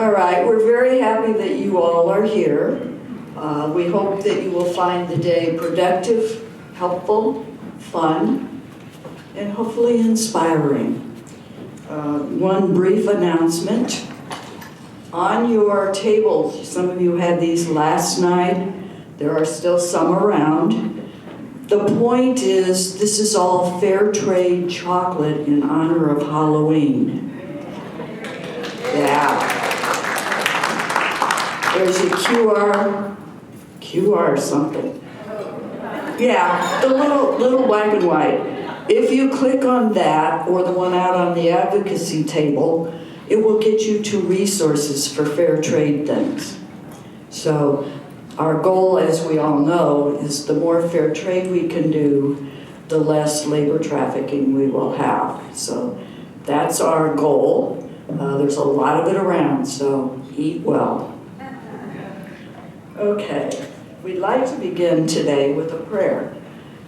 All right, we're very happy that you all are here. We hope that you will find the day productive, helpful, fun, and hopefully inspiring. One brief announcement. On your table, some of you had these last night. There are still some around. The point is, this is all fair trade chocolate in honor of Halloween. Yeah. There's a QR something. Yeah, the little black and white. If you click on that or the one out on the advocacy table, it will get you to resources for fair trade things. So our goal, as we all know, is the more fair trade we can do, the less labor trafficking we will have. So that's our goal. There's a lot of it around, so eat well. Okay, we'd like to begin today with a prayer.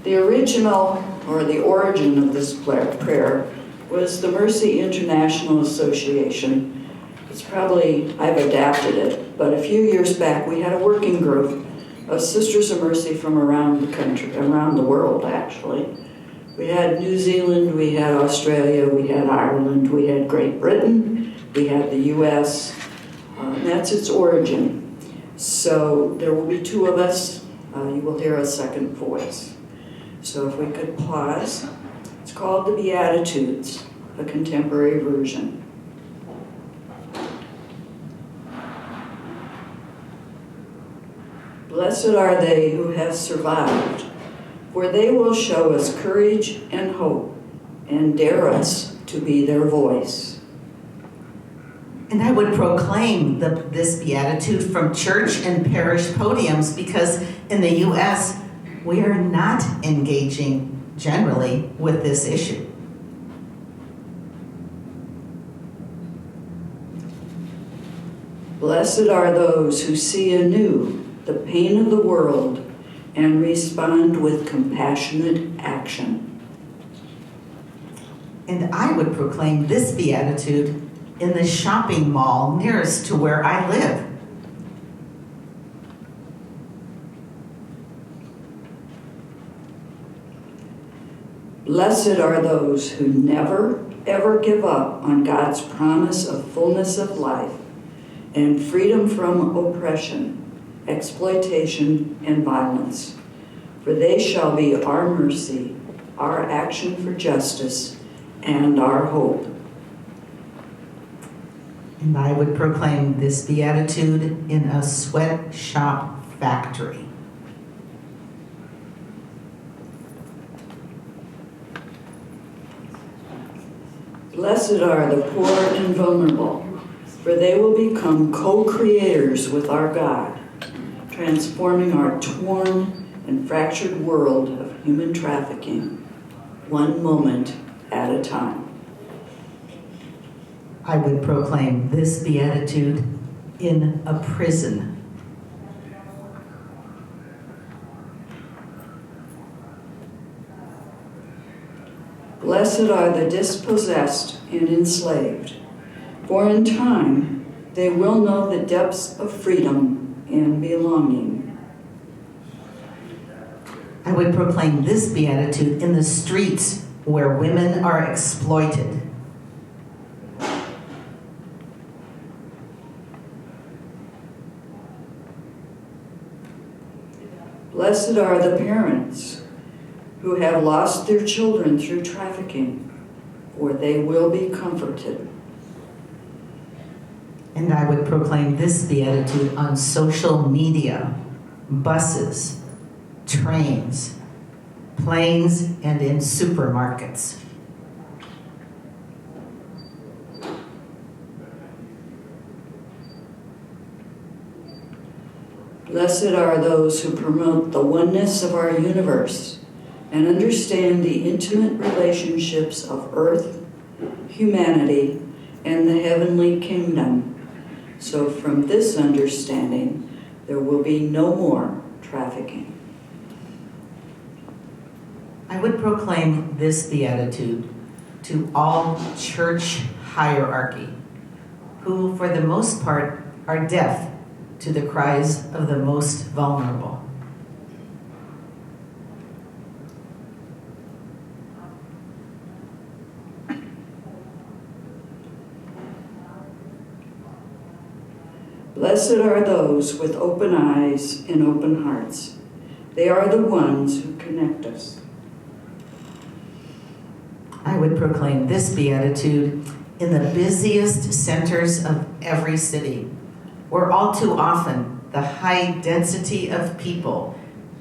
The original, or the origin of this prayer was the Mercy International Association. It's probably, I've adapted it, but a few years back we had a working group of Sisters of Mercy from around the country, around the world actually. We had New Zealand, we had Australia, we had Ireland, we had Great Britain, we had the US. That's its origin. So there will be two of us. You will hear a second voice. So if we could pause. It's called the Beatitudes, a contemporary version. Blessed are they who have survived, for they will show us courage and hope and dare us to be their voice. And I would proclaim this beatitude from church and parish podiums because in the U.S., we are not engaging generally with this issue. Blessed are those who see anew the pain of the world and respond with compassionate action. And I would proclaim this beatitude in the shopping mall nearest to where I live. Blessed are those who never, ever give up on God's promise of fullness of life and freedom from oppression, exploitation, and violence. For they shall be our mercy, our action for justice, and our hope. And I would proclaim this beatitude in a sweatshop factory. Blessed are the poor and vulnerable, for they will become co-creators with our God, transforming our torn and fractured world of human trafficking, one moment at a time. I would proclaim this beatitude in a prison. Blessed are the dispossessed and enslaved, for in time they will know the depths of freedom and belonging. I would proclaim this beatitude in the streets where women are exploited. Blessed are the parents who have lost their children through trafficking, for they will be comforted. And I would proclaim this beatitude on social media, buses, trains, planes, and in supermarkets. Blessed are those who promote the oneness of our universe and understand the intimate relationships of earth, humanity, and the heavenly kingdom. So from this understanding, there will be no more trafficking. I would proclaim this beatitude to all church hierarchy who, for the most part, are deaf to the cries of the most vulnerable. Blessed are those with open eyes and open hearts. They are the ones who connect us. I would proclaim this beatitude in the busiest centers of every city, where all too often the high density of people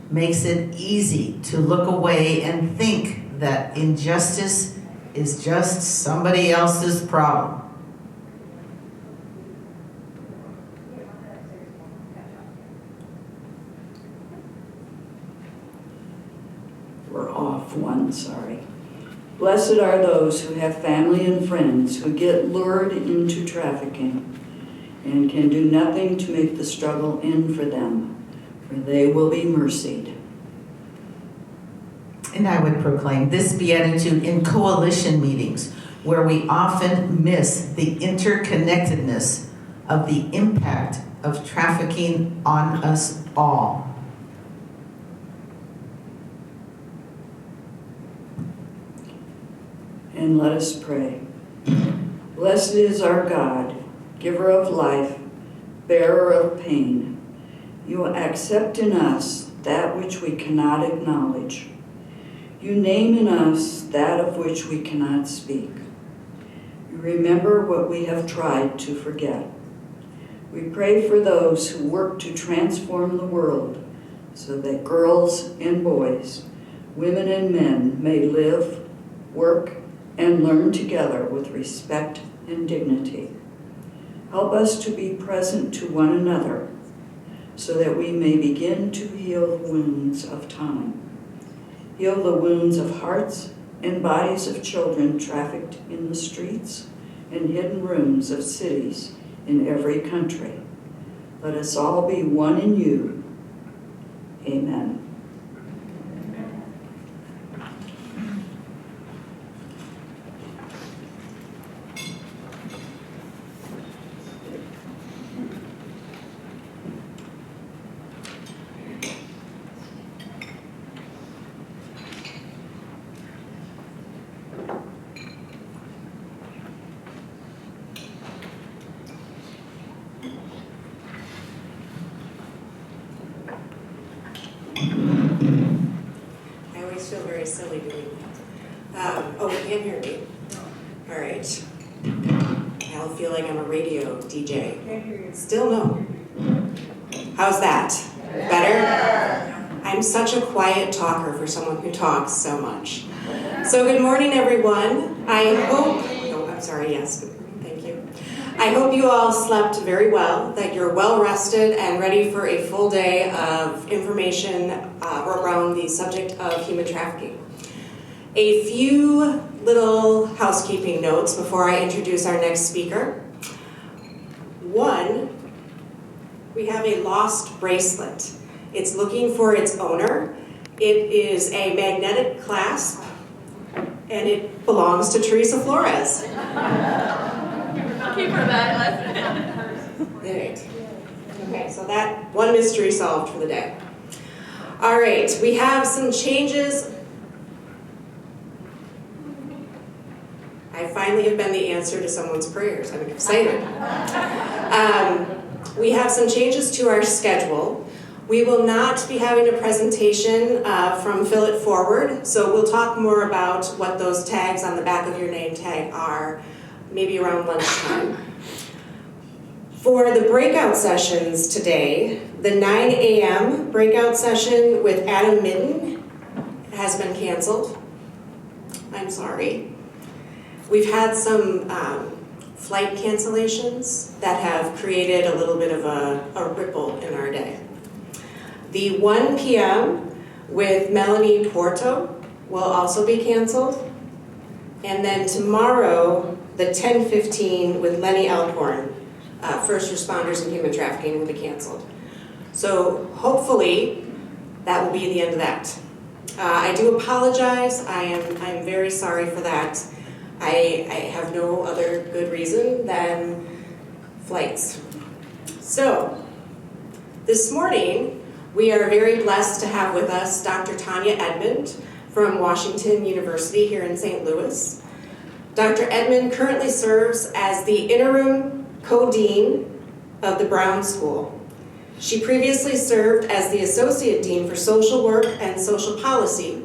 makes it easy to look away and think that injustice is just somebody else's problem. We're off one, sorry. Blessed are those who have family and friends who get lured into trafficking and can do nothing to make the struggle end for them, for they will be mercied. And I would proclaim this beatitude in coalition meetings, where we often miss the interconnectedness of the impact of trafficking on us all. And let us pray. Blessed is our God, giver of life, bearer of pain. You accept in us that which we cannot acknowledge. You name in us that of which we cannot speak. You remember what we have tried to forget. We pray for those who work to transform the world so that girls and boys, women and men may live, work, and learn together with respect and dignity. Help us to be present to one another so that we may begin to heal the wounds of time. Heal the wounds of hearts and bodies of children trafficked in the streets and hidden rooms of cities in every country. Let us all be one in you. Amen. I always feel very silly doing that. Oh, you can't hear me? All right. I feel like I'm a radio DJ. Can't hear you. Still no. How's that? Better? I'm such a quiet talker for someone who talks so much. So good morning, everyone. I hope, oh, I'm sorry, yes, good morning, thank you. I hope you all slept very well, that you're well rested and ready for a full day of information around the subject of human trafficking. A few little housekeeping notes before I introduce our next speaker. One, we have a lost bracelet. It's looking for its owner. It is a magnetic clasp, and it belongs to Teresa Flores. Keep her back. Right. Okay, so that one mystery solved for the day. All right, we have some changes. I finally have been the answer to someone's prayers. I'm excited. We have some changes to our schedule. We will not be having a presentation from Fill It Forward, so we'll talk more about what those tags on the back of your name tag are, maybe around lunchtime. For the breakout sessions today, the 9 a.m. breakout session with Adam Midden has been canceled. I'm sorry. We've had some flight cancellations that have created a little bit of a ripple in our day. The 1 p.m. with Melanie Porto will also be canceled. And then tomorrow, the 10:15 with Lenny Alcorn, First Responders in Human Trafficking, will be canceled. So hopefully that will be the end of that. I do apologize. I'm very sorry for that. I have no other good reason than flights. So, this morning, we are very blessed to have with us Dr. Tonya Edmond from Washington University here in St. Louis. Dr. Edmond currently serves as the interim co-dean of the Brown School. She previously served as the Associate Dean for Social Work and Social Policy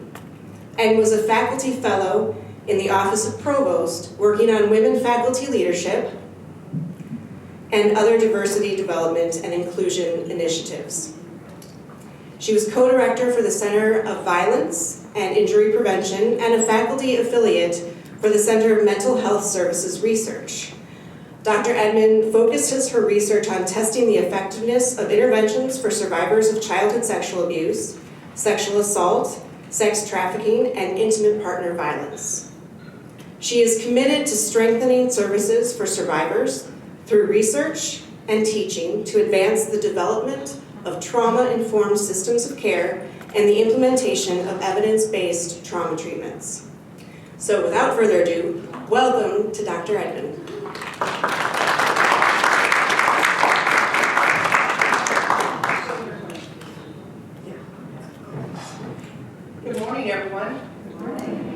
and was a faculty fellow in the Office of Provost, working on women faculty leadership and other diversity development and inclusion initiatives. She was co-director for the Center of Violence and Injury Prevention and a faculty affiliate for the Center of Mental Health Services Research. Dr. Edmond focuses her research on testing the effectiveness of interventions for survivors of childhood sexual abuse, sexual assault, sex trafficking, and intimate partner violence. She is committed to strengthening services for survivors through research and teaching to advance the development of trauma-informed systems of care and the implementation of evidence-based trauma treatments. So without further ado, welcome to Dr. Edmond. Good morning, everyone. Good morning.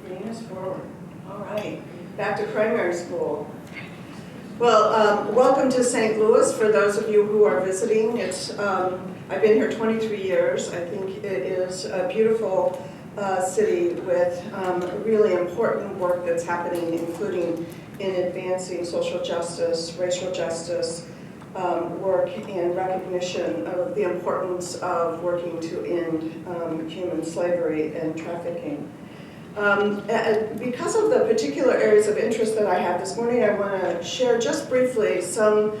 Bring us forward. All right, back to primary school. Well, welcome to St. Louis for those of you who are visiting. I've been here 23 years. I think it is a beautiful city with really important work that's happening, including in advancing social justice, racial justice, work and recognition of the importance of working to end human slavery and trafficking. Because of the particular areas of interest that I have this morning, I want to share just briefly some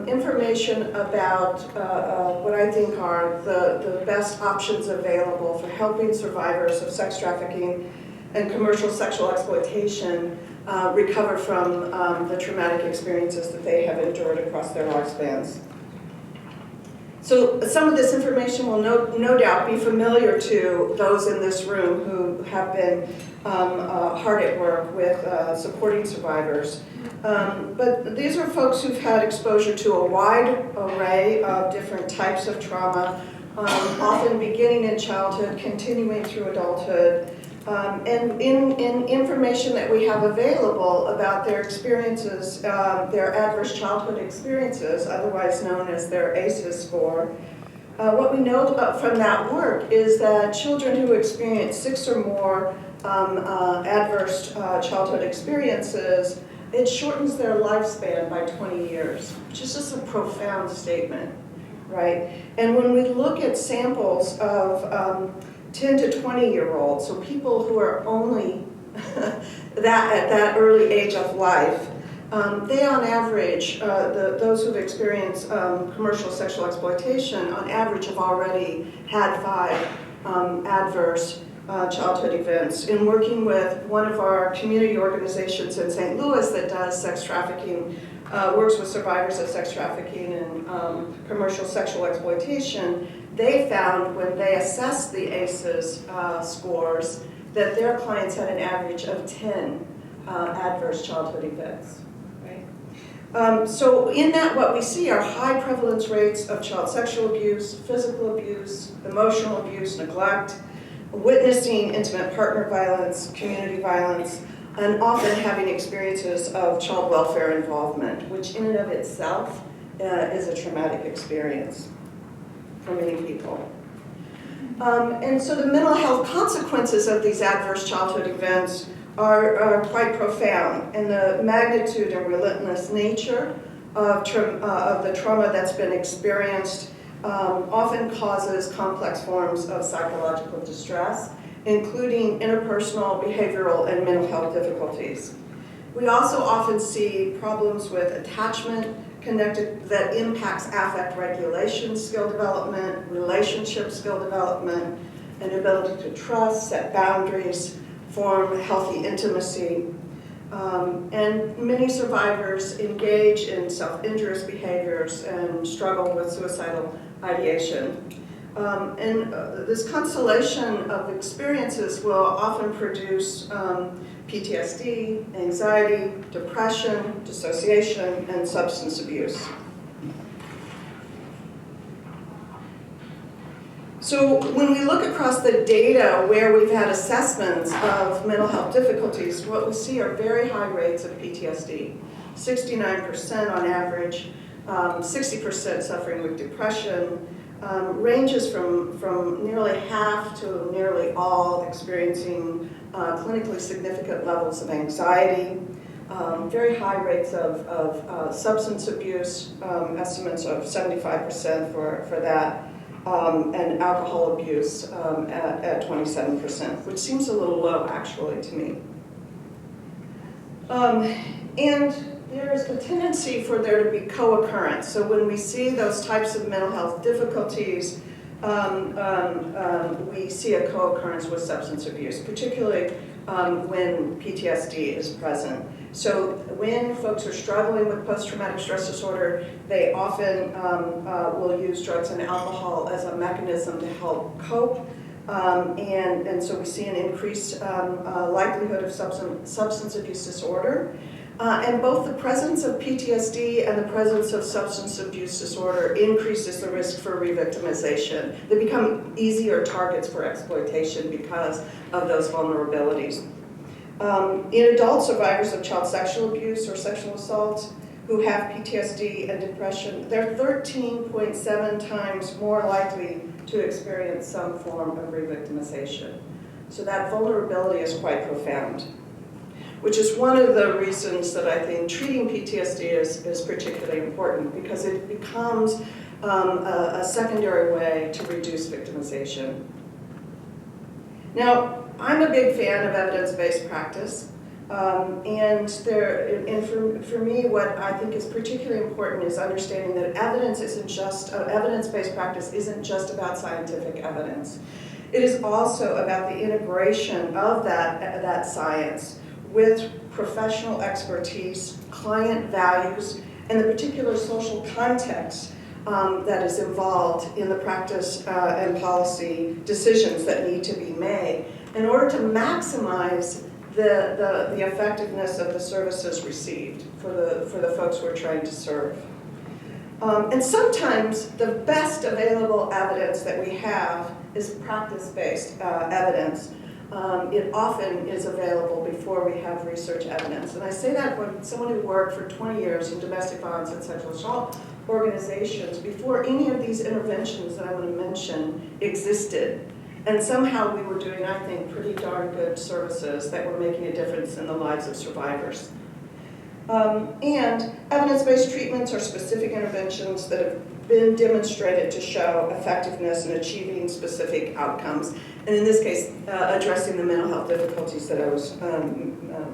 information about what I think are the best options available for helping survivors of sex trafficking and commercial sexual exploitation recover from the traumatic experiences that they have endured across their lifespans. So some of this information will no doubt be familiar to those in this room who have been hard at work with supporting survivors. But these are folks who've had exposure to a wide array of different types of trauma, often beginning in childhood, continuing through adulthood. And in information that we have available about their experiences, their adverse childhood experiences, otherwise known as their ACEs score, what we know from that work is that children who experience 6 or more adverse childhood experiences, it shortens their lifespan by 20 years, which is just a profound statement, right? And when we look at samples of 10 to 20-year-olds, so people who are only at that early age of life, they on average, those who've experienced commercial sexual exploitation, on average have already had 5 adverse childhood events. In working with one of our community organizations in St. Louis that does sex trafficking, works with survivors of sex trafficking and commercial sexual exploitation, they found when they assessed the ACEs scores that their clients had an average of 10 adverse childhood events. Right? So in that, what we see are high prevalence rates of child sexual abuse, physical abuse, emotional abuse, neglect, witnessing intimate partner violence, community violence, and often having experiences of child welfare involvement, which in and of itself is a traumatic experience for many people. And so the mental health consequences of these adverse childhood events are quite profound, and the magnitude and relentless nature of the trauma that's been experienced often causes complex forms of psychological distress, including interpersonal, behavioral, and mental health difficulties. We also often see problems with attachment that impacts affect regulation skill development, relationship skill development, and ability to trust, set boundaries, form healthy intimacy. And many survivors engage in self-injurious behaviors and struggle with suicidal ideation. This constellation of experiences will often produce PTSD, anxiety, depression, dissociation, and substance abuse. So when we look across the data where we've had assessments of mental health difficulties, what we see are very high rates of PTSD. 69% on average, 60% suffering with depression, ranges from nearly half to nearly all experiencing clinically significant levels of anxiety, very high rates of substance abuse, estimates of 75% for that, and alcohol abuse at 27%, which seems a little low actually to me. And there's a tendency for there to be co-occurrence. So when we see those types of mental health difficulties, we see a co-occurrence with substance abuse, particularly when PTSD is present. So when folks are struggling with post-traumatic stress disorder, they often will use drugs and alcohol as a mechanism to help cope. And so we see an increased likelihood of substance abuse disorder. And both the presence of PTSD and the presence of substance abuse disorder increases the risk for re-victimization. They become easier targets for exploitation because of those vulnerabilities. In adult survivors of child sexual abuse or sexual assault who have PTSD and depression, they're 13.7 times more likely to experience some form of re-victimization. So that vulnerability is quite profound, which is one of the reasons that I think treating PTSD is particularly important, because it becomes a secondary way to reduce victimization. Now, I'm a big fan of evidence-based practice, and for me, what I think is particularly important is understanding that evidence-based practice isn't just about scientific evidence. It is also about the integration of that science with professional expertise, client values, and the particular social context that is involved in the practice and policy decisions that need to be made in order to maximize the effectiveness of the services received for the folks we're trying to serve. And sometimes the best available evidence that we have is practice-based evidence. It often is available before we have research evidence. And I say that when someone who worked for 20 years in domestic violence and sexual assault organizations, before any of these interventions that I want to mention existed. And somehow we were doing, I think, pretty darn good services that were making a difference in the lives of survivors. And evidence-based treatments are specific interventions that have been demonstrated to show effectiveness in achieving specific outcomes. And in this case, addressing the mental health difficulties that I was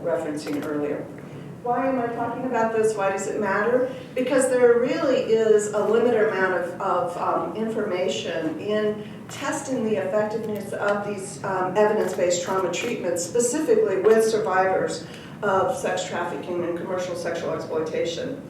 referencing earlier. Why am I talking about this? Why does it matter? Because there really is a limited amount of information in testing the effectiveness of these evidence-based trauma treatments, specifically with survivors of sex trafficking and commercial sexual exploitation.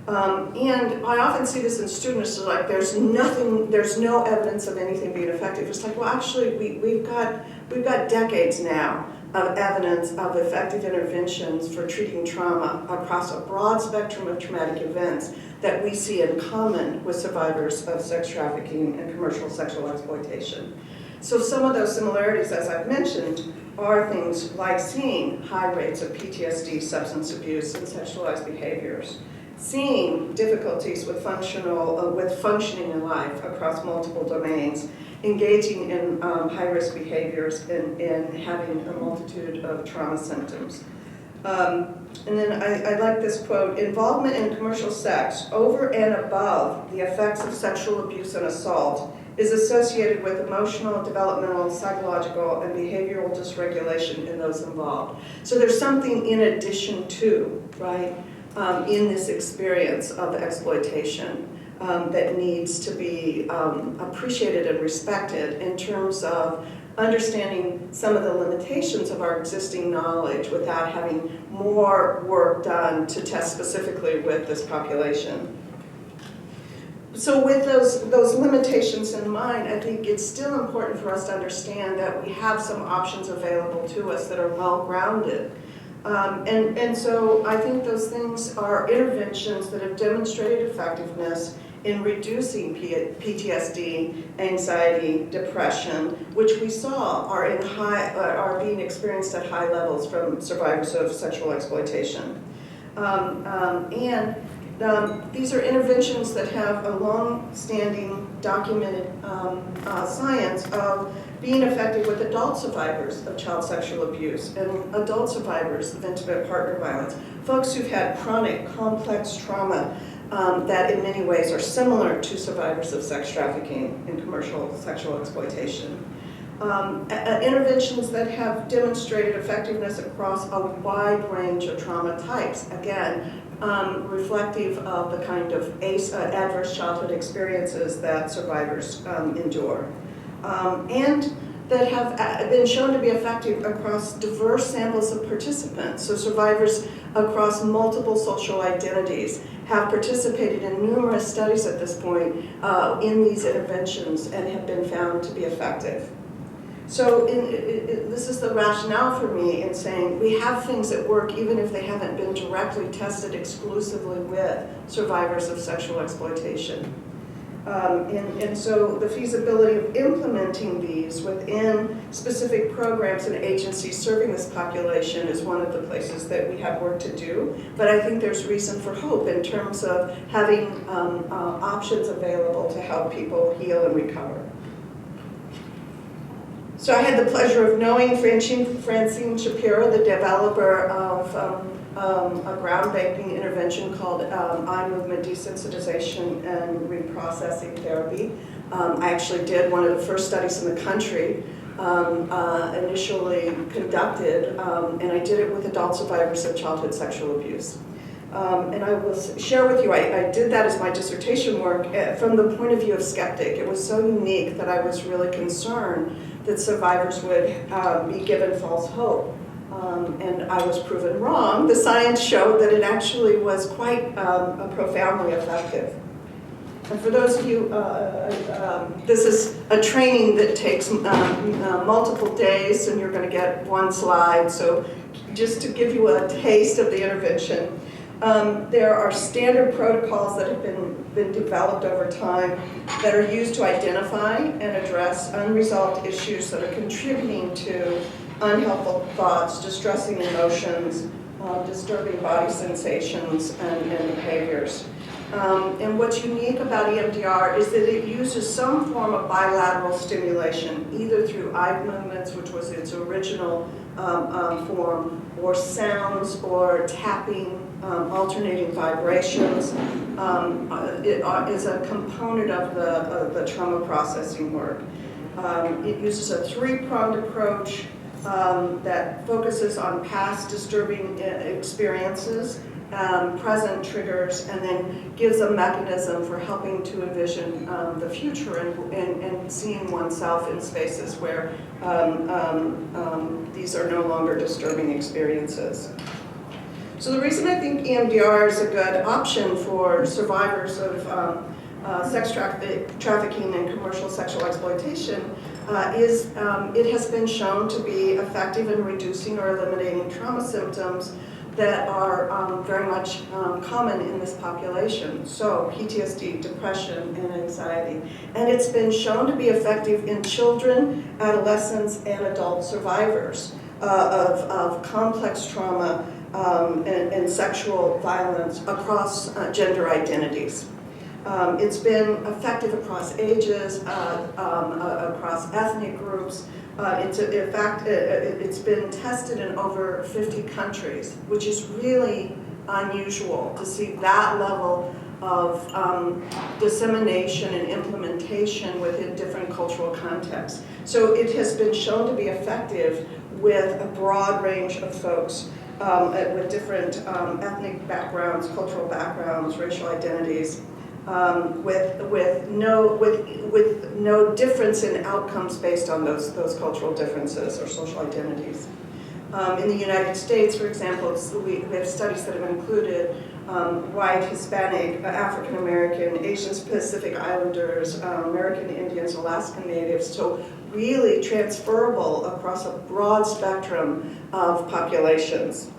And I often see this in students, like there's no evidence of anything being effective. It's like, well, actually, we've got decades now of evidence of effective interventions for treating trauma across a broad spectrum of traumatic events that we see in common with survivors of sex trafficking and commercial sexual exploitation. So some of those similarities, as I've mentioned, are things like seeing high rates of PTSD, substance abuse, and sexualized behaviors, seeing difficulties with functioning in life across multiple domains, engaging in high-risk behaviors, and having a multitude of trauma symptoms. And then I like this quote: involvement in commercial sex over and above the effects of sexual abuse and assault is associated with emotional, developmental, psychological, and behavioral dysregulation in those involved. So there's something in addition to, right, in this experience of exploitation that needs to be appreciated and respected in terms of understanding some of the limitations of our existing knowledge without having more work done to test specifically with this population. So with those limitations in mind, I think it's still important for us to understand that we have some options available to us that are well-grounded. And so I think those things are interventions that have demonstrated effectiveness in reducing PTSD, anxiety, depression, which we saw are being experienced at high levels from survivors of sexual exploitation. These are interventions that have a long-standing documented science of being effective with adult survivors of child sexual abuse and adult survivors of intimate partner violence, folks who've had chronic, complex trauma that in many ways are similar to survivors of sex trafficking and commercial sexual exploitation. Interventions that have demonstrated effectiveness across a wide range of trauma types, again, reflective of the kind of adverse childhood experiences that survivors endure. And that have been shown to be effective across diverse samples of participants. So survivors across multiple social identities have participated in numerous studies at this point in these interventions and have been found to be effective. So this is the rationale for me in saying we have things that work even if they haven't been directly tested exclusively with survivors of sexual exploitation. And so the feasibility of implementing these within specific programs and agencies serving this population is one of the places that we have work to do. But I think there's reason for hope in terms of having options available to help people heal and recover. So I had the pleasure of knowing Francine Shapiro, the developer of a groundbreaking intervention called eye movement desensitization and reprocessing therapy. I actually did one of the first studies in the country initially conducted, and I did it with adult survivors of childhood sexual abuse. And I will share with you, I did that as my dissertation work from the point of view of skeptic. It was so unique that I was really concerned that survivors would be given false hope. And I was proven wrong. The science showed that it actually was quite profoundly effective. And for those of you, this is a training that takes multiple days, and you're going to get one slide. So just to give you a taste of the intervention, there are standard protocols that have been developed over time that are used to identify and address unresolved issues that are contributing to unhelpful thoughts, distressing emotions, disturbing body sensations, and behaviors. And what's unique about EMDR is that it uses some form of bilateral stimulation, either through eye movements, which was its original form, or sounds, or tapping, alternating vibrations. It is a component of the trauma processing work. It uses a three-pronged approach that focuses on past disturbing experiences, present triggers, and then gives a mechanism for helping to envision the future and seeing oneself in spaces where these are no longer disturbing experiences. So the reason I think EMDR is a good option for survivors of sex trafficking and commercial sexual exploitation is it has been shown to be effective in reducing or eliminating trauma symptoms that are very much common in this population. So PTSD, depression, and anxiety. And it's been shown to be effective in children, adolescents, and adult survivors of complex trauma and sexual violence across gender identities. It's been effective across ages, across ethnic groups. In fact, it's been tested in over 50 countries, which is really unusual to see that level of dissemination and implementation within different cultural contexts. So it has been shown to be effective with a broad range of folks with different ethnic backgrounds, cultural backgrounds, racial identities. With no difference in outcomes based on those cultural differences or social identities. In the United States, for example, we have studies that have included white, Hispanic, African American, Asian Pacific Islanders, American Indians, Alaskan Natives, so really transferable across a broad spectrum of populations.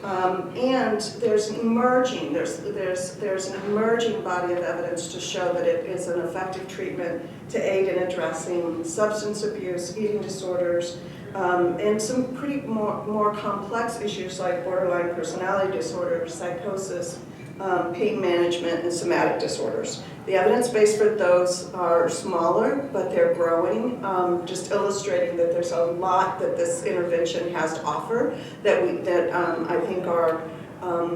And there's an emerging body of evidence to show that it is an effective treatment to aid in addressing substance abuse, eating disorders, and some pretty more complex issues like borderline personality disorder, psychosis, pain management, and somatic disorders. The evidence base for those are smaller, but they're growing, just illustrating that there's a lot that this intervention has to offer that I think are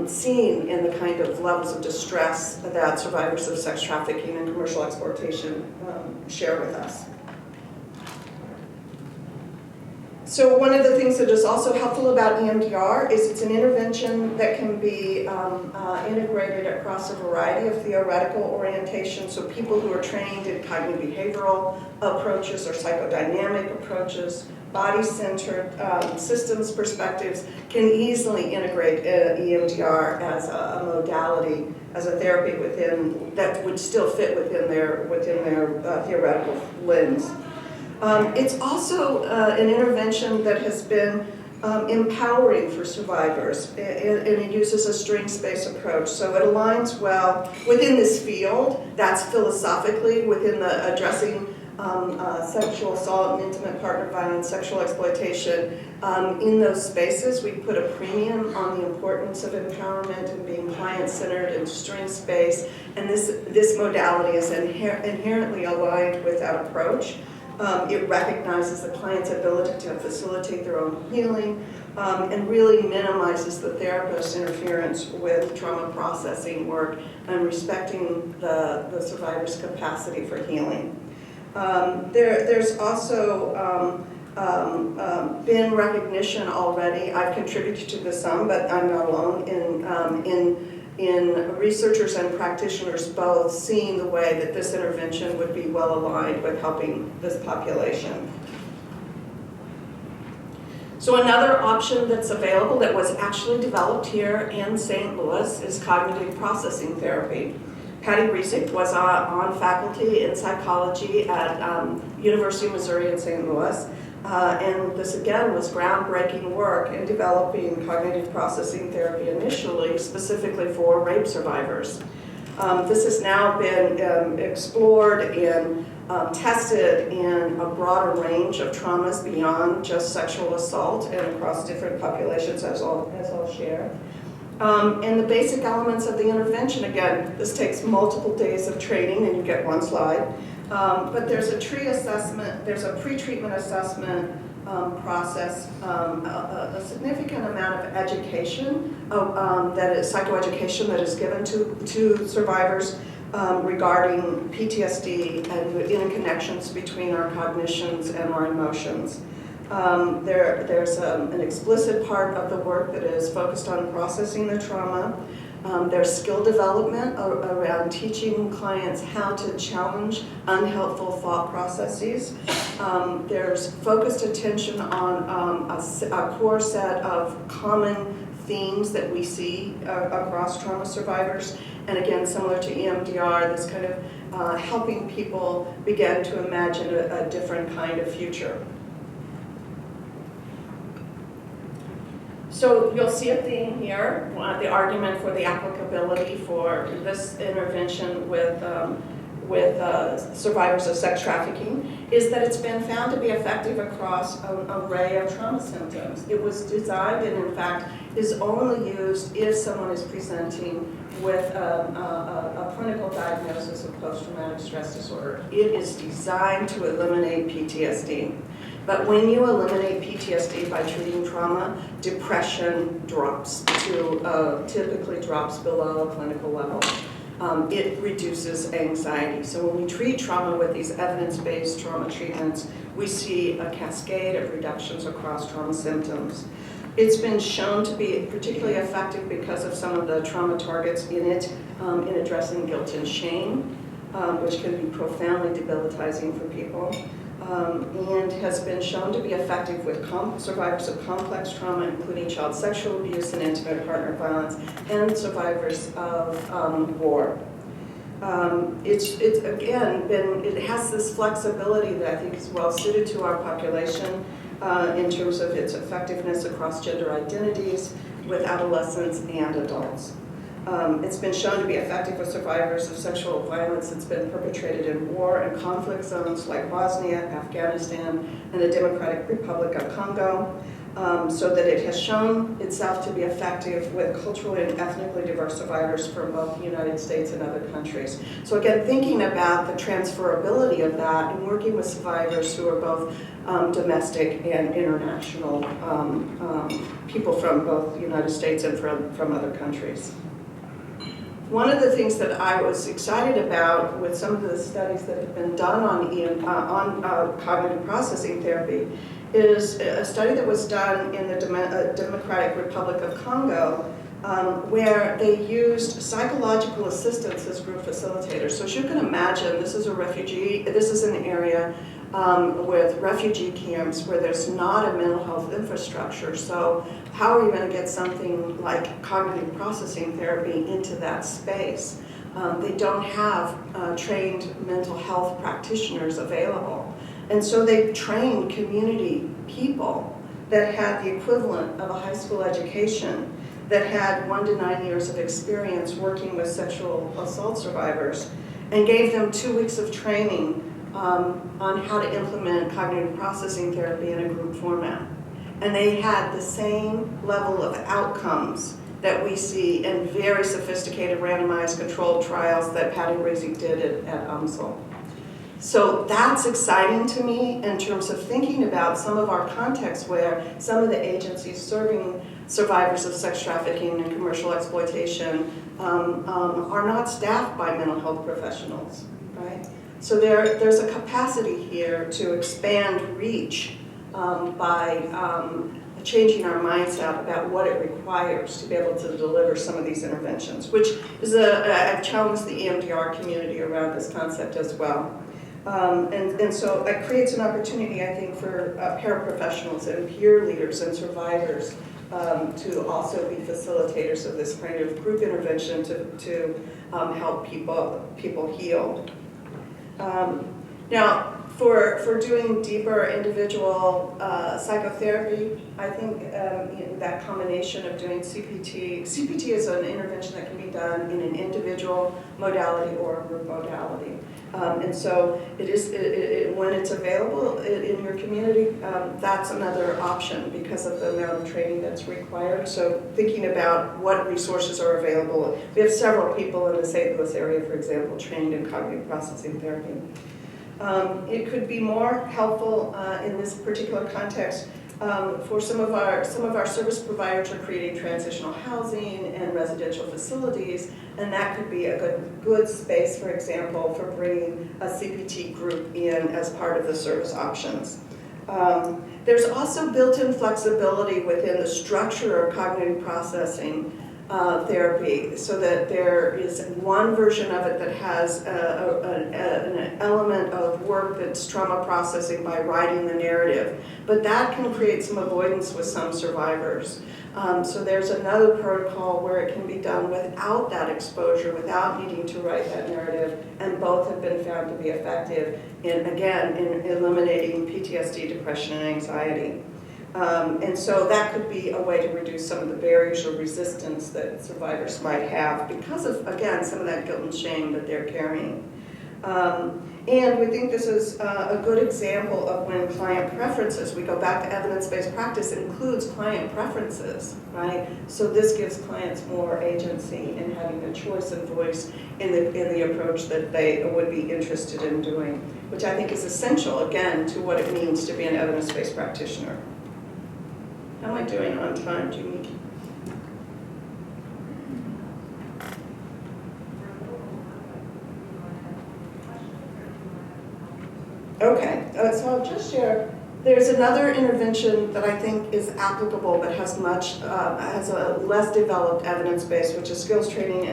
seen in the kind of levels of distress that survivors of sex trafficking and commercial exploitation share with us. So one of the things that is also helpful about EMDR is it's an intervention that can be integrated across a variety of theoretical orientations. So people who are trained in cognitive behavioral approaches or psychodynamic approaches, body-centered systems perspectives can easily integrate EMDR as a modality, as a therapy that would still fit within their theoretical lens. It's also an intervention that has been empowering for survivors, and it uses a strengths-based approach. So it aligns well within this field, that's philosophically within the addressing sexual assault and intimate partner violence, sexual exploitation. In those spaces, we put a premium on the importance of empowerment and being client-centered and strengths-based, and this modality is inherently aligned with that approach. It recognizes the client's ability to facilitate their own healing and really minimizes the therapist's interference with trauma processing work and respecting the survivor's capacity for healing. There's also been recognition already. I've contributed to this some, but I'm not alone in researchers and practitioners both seeing the way that this intervention would be well aligned with helping this population. So another option that's available that was actually developed here in St. Louis is cognitive processing therapy. Patty Riesick was on faculty in psychology at University of Missouri in St. Louis. And this again was groundbreaking work in developing cognitive processing therapy initially, specifically for rape survivors. This has now been explored and tested in a broader range of traumas beyond just sexual assault and across different populations, as I'll share. And the basic elements of the intervention, again, this takes multiple days of training and you get one slide. But there's a tree assessment, there's a pre-treatment assessment process, a significant amount of education, that is psychoeducation that is given to survivors regarding PTSD and the interconnections between our cognitions and our emotions. There's an explicit part of the work that is focused on processing the trauma. There's skill development around teaching clients how to challenge unhelpful thought processes. There's focused attention on a core set of common themes that we see across trauma survivors. And again, similar to EMDR, this kind of helping people begin to imagine a different kind of future. So you'll see a theme here, the argument for the applicability for this intervention with survivors of sex trafficking is that it's been found to be effective across an array of trauma symptoms. It was designed and in fact is only used if someone is presenting with a clinical diagnosis of post-traumatic stress disorder. It is designed to eliminate PTSD. But when you eliminate PTSD by treating trauma, depression drops typically drops below a clinical level. It reduces anxiety. So when we treat trauma with these evidence-based trauma treatments, we see a cascade of reductions across trauma symptoms. It's been shown to be particularly effective because of some of the trauma targets in it, in addressing guilt and shame, which can be profoundly debilitating for people. and has been shown to be effective with survivors of complex trauma, including child sexual abuse and intimate partner violence, and survivors of war. It's again it has this flexibility that I think is well suited to our population in terms of its effectiveness across gender identities with adolescents and adults. It's been shown to be effective with survivors of sexual violence that's been perpetrated in war and conflict zones like Bosnia, Afghanistan, and the Democratic Republic of Congo, so that it has shown itself to be effective with culturally and ethnically diverse survivors from both the United States and other countries. So again, thinking about the transferability of that and working with survivors who are both domestic and international people from both the United States and from other countries. One of the things that I was excited about with some of the studies that have been done on cognitive processing therapy is a study that was done in the Democratic Republic of Congo where they used psychological assistants as group facilitators. So as you can imagine, this is an area with refugee camps where there's not a mental health infrastructure. So how are you going to get something like cognitive processing therapy into that space? They don't have trained mental health practitioners available. And so they trained community people that had the equivalent of a high school education, that had 1 to 9 years of experience working with sexual assault survivors, and gave them 2 weeks of training on how to implement cognitive processing therapy in a group format. And they had the same level of outcomes that we see in very sophisticated randomized controlled trials that Patty Rizzi did at UMSL. So that's exciting to me in terms of thinking about some of our contexts where some of the agencies serving survivors of sex trafficking and commercial exploitation are not staffed by mental health professionals, right? So there's a capacity here to expand reach by changing our mindset about what it requires to be able to deliver some of these interventions, which is I've challenged the EMDR community around this concept as well. And so it creates an opportunity, I think, for paraprofessionals and peer leaders and survivors to also be facilitators of this kind of group intervention to help people heal. Now, for doing deeper individual psychotherapy, I think that combination of doing CPT is an intervention that can be done in an individual modality or a group modality. And so when it's available in your community, that's another option because of the amount of training that's required. So thinking about what resources are available. We have several people in the St. Louis area, for example, trained in cognitive processing therapy. It could be more helpful in this particular context for some of our service providers are creating transitional housing and residential facilities, and that could be a good space, for example, for bringing a CPT group in as part of the service options. There's also built-in flexibility within the structure of cognitive processing therapy, so that there is one version of it that has an element of work that's trauma processing by writing the narrative, but that can create some avoidance with some survivors. So there's another protocol where it can be done without that exposure, without needing to write that narrative, and both have been found to be effective in eliminating PTSD, depression, and anxiety. And so that could be a way to reduce some of the barriers or resistance that survivors might have because of, again, some of that guilt and shame that they're carrying. And we think this is a good example of when client preferences, we go back to evidence-based practice, it includes client preferences, right? So this gives clients more agency in having a choice and voice in the approach that they would be interested in doing, which I think is essential, again, to what it means to be an evidence-based practitioner. How am I doing on time, Jeannie? Okay, so I'll just share. There's another intervention that I think is applicable but has a less developed evidence base, which is skills training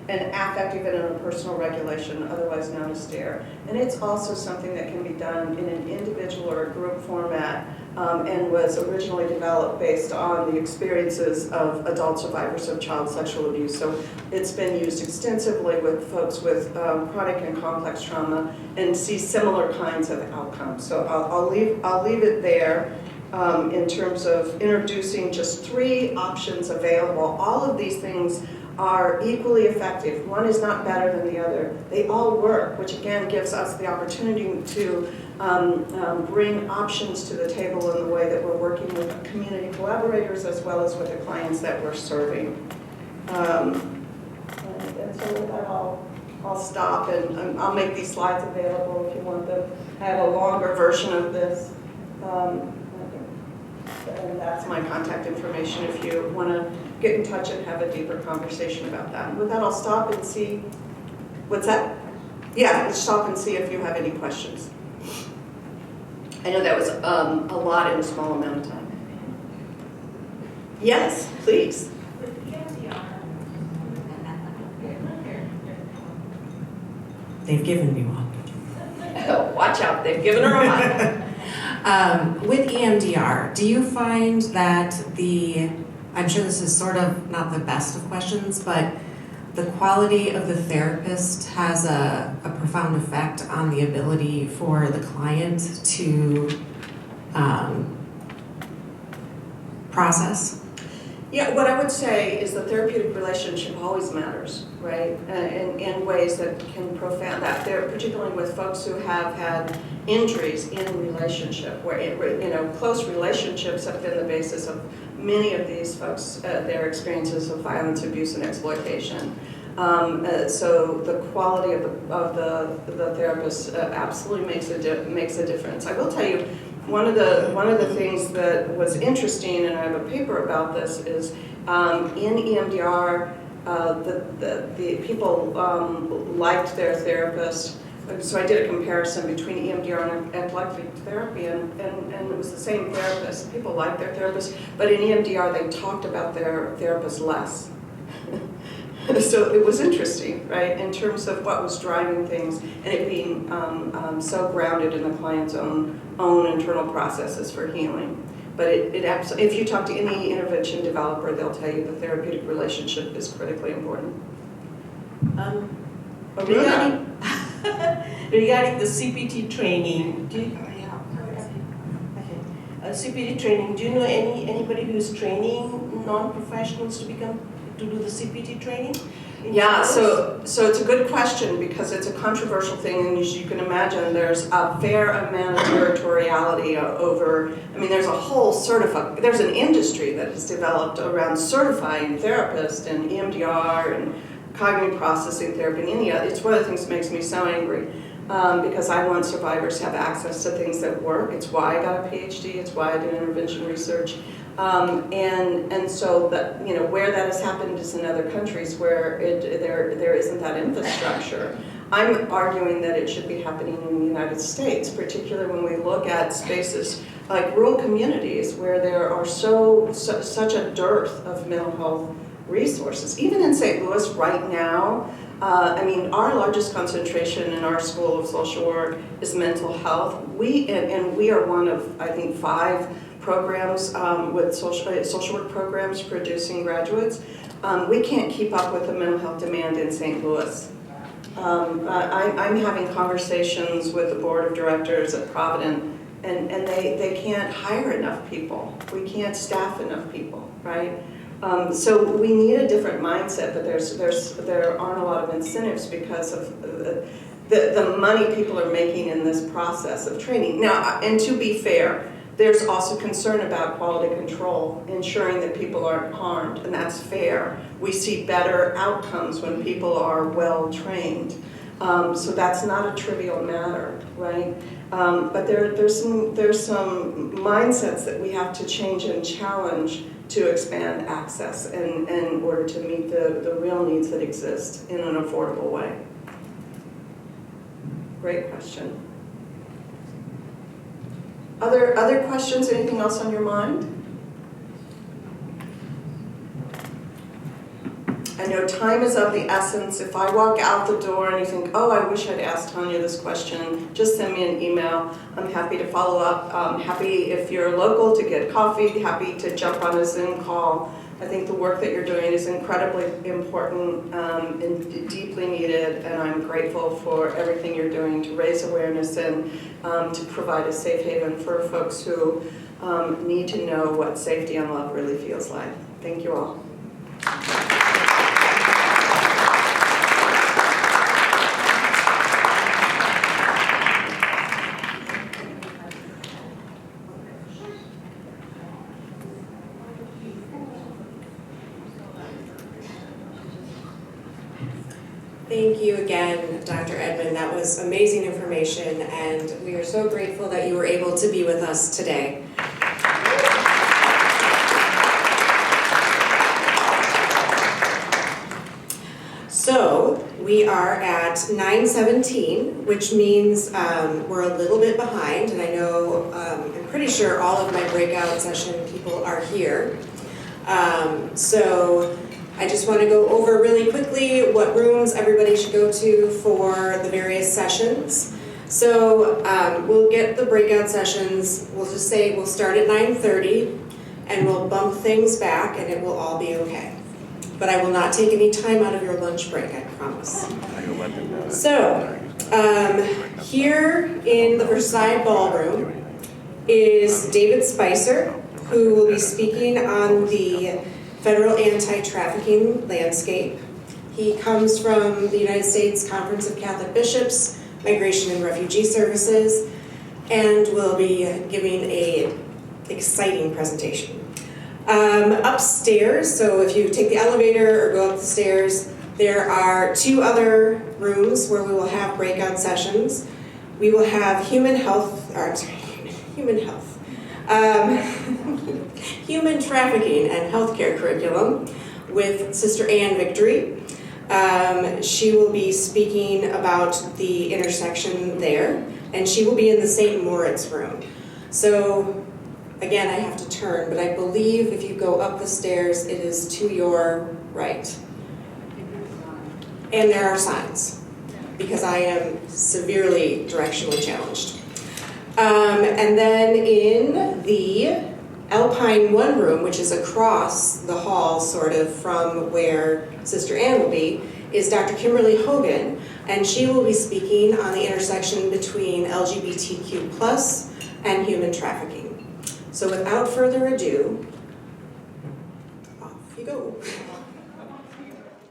and affective and interpersonal regulation, otherwise known as DARE. And it's also something that can be done in an individual or a group format, and was originally developed based on the experiences of adult survivors of child sexual abuse. So it's been used extensively with folks with chronic and complex trauma and see similar kinds of outcomes. So I'll leave it there. In terms of introducing just 3 options available. All of these things are equally effective. One is not better than the other. They all work, which again gives us the opportunity to bring options to the table in the way that we're working with community collaborators as well as with the clients that we're serving. And so with that, I'll stop and I'll make these slides available if you want them. I have a longer version of this. And that's my contact information if you want to get in touch and have a deeper conversation about that. And with that, I'll stop and see. What's that? Yeah, let's stop and see if you have any questions. I know that was a lot in a small amount of time. Yes, please. They've given me one. Oh, watch out, they've given her a mic. With EMDR, do you find that I'm sure this is sort of not the best of questions, but the quality of the therapist has a profound effect on the ability for the client to process? Yeah, what I would say is the therapeutic relationship always matters, right? In ways that can profound that. There, particularly with folks who have had injuries in relationship, where close relationships have been the basis of many of these folks, their experiences of violence, abuse, and exploitation. So the quality of the therapist absolutely makes a difference. I will tell you. One of the things that was interesting, and I have a paper about this, is in EMDR, the people liked their therapist. So I did a comparison between EMDR and epileptic therapy, and it was the same therapist. People liked their therapist, but in EMDR they talked about their therapist less. So it was interesting, right, in terms of what was driving things, and it being so grounded in the client's own internal processes for healing. But if you talk to any intervention developer, they'll tell you the therapeutic relationship is critically important. Regarding the CPT training, CPT training, do you know anybody who's training non-professionals to do the CPT training? Yeah, so it's a good question because it's a controversial thing, and as you can imagine, there's a fair amount of territoriality over. I mean, there's a whole there's an industry that has developed around certifying therapists and EMDR and cognitive processing therapy in India. It's one of the things that makes me so angry because I want survivors to have access to things that work. It's why I got a PhD. It's why I did intervention research. And so that where that has happened is in other countries where there isn't that infrastructure. I'm arguing that it should be happening in the United States, particularly when we look at spaces like rural communities where there are such a dearth of mental health resources. Even in St. Louis right now, I mean, our largest concentration in our School of Social Work is mental health. We are one of, I think, 5 programs with social work programs producing graduates. We can't keep up with the mental health demand in St. Louis. I'm having conversations with the board of directors at Provident, and they can't hire enough people. We can't staff enough people, right? So we need a different mindset, but there aren't a lot of incentives because of the money people are making in this process of training. Now, and to be fair, there's also concern about quality control, ensuring that people aren't harmed, and that's fair. We see better outcomes when people are well trained. So that's not a trivial matter, right? But there's some mindsets that we have to change and challenge to expand access in order to meet the real needs that exist in an affordable way. Great question. Other questions? Anything else on your mind? I know time is of the essence. If I walk out the door and you think, oh, I wish I'd asked Tonya this question, just send me an email. I'm happy to follow up. I'm happy if you're local to get coffee, happy to jump on a Zoom call. I think the work that you're doing is incredibly important and deeply needed, and I'm grateful for everything you're doing to raise awareness and to provide a safe haven for folks who need to know what safety and love really feels like. Thank you all. Thank you again, Dr. Edmond. That was amazing information, and we are so grateful that you were able to be with us today. So we are at 9:17, which means we're a little bit behind, and I know, I'm pretty sure all of my breakout session people are here. So I just want to go over really quickly what rooms everybody should go to for the various sessions. So we'll get the breakout sessions, we'll just say we'll start at 9:30 and we'll bump things back and it will all be okay. But I will not take any time out of your lunch break, I promise. So here in the Versailles Ballroom is David Spicer, who will be speaking on the federal anti-trafficking landscape. He comes from the United States Conference of Catholic Bishops, Migration and Refugee Services, and will be giving an exciting presentation. Upstairs, so if you take the elevator or go up the stairs, there are 2 other rooms where we will have breakout sessions. We will have human trafficking and healthcare curriculum with Sister Ann Victory. She will be speaking about the intersection there, and she will be in the St. Moritz room. So again, I have to turn, but I believe if you go up the stairs, it is to your right. And there are signs, because I am severely directionally challenged. And then in the Alpine 1 room, which is across the hall sort of from where Sister Ann will be, is Dr. Kimberly Hogan, and she will be speaking on the intersection between LGBTQ+ and human trafficking. So without further ado, off you go.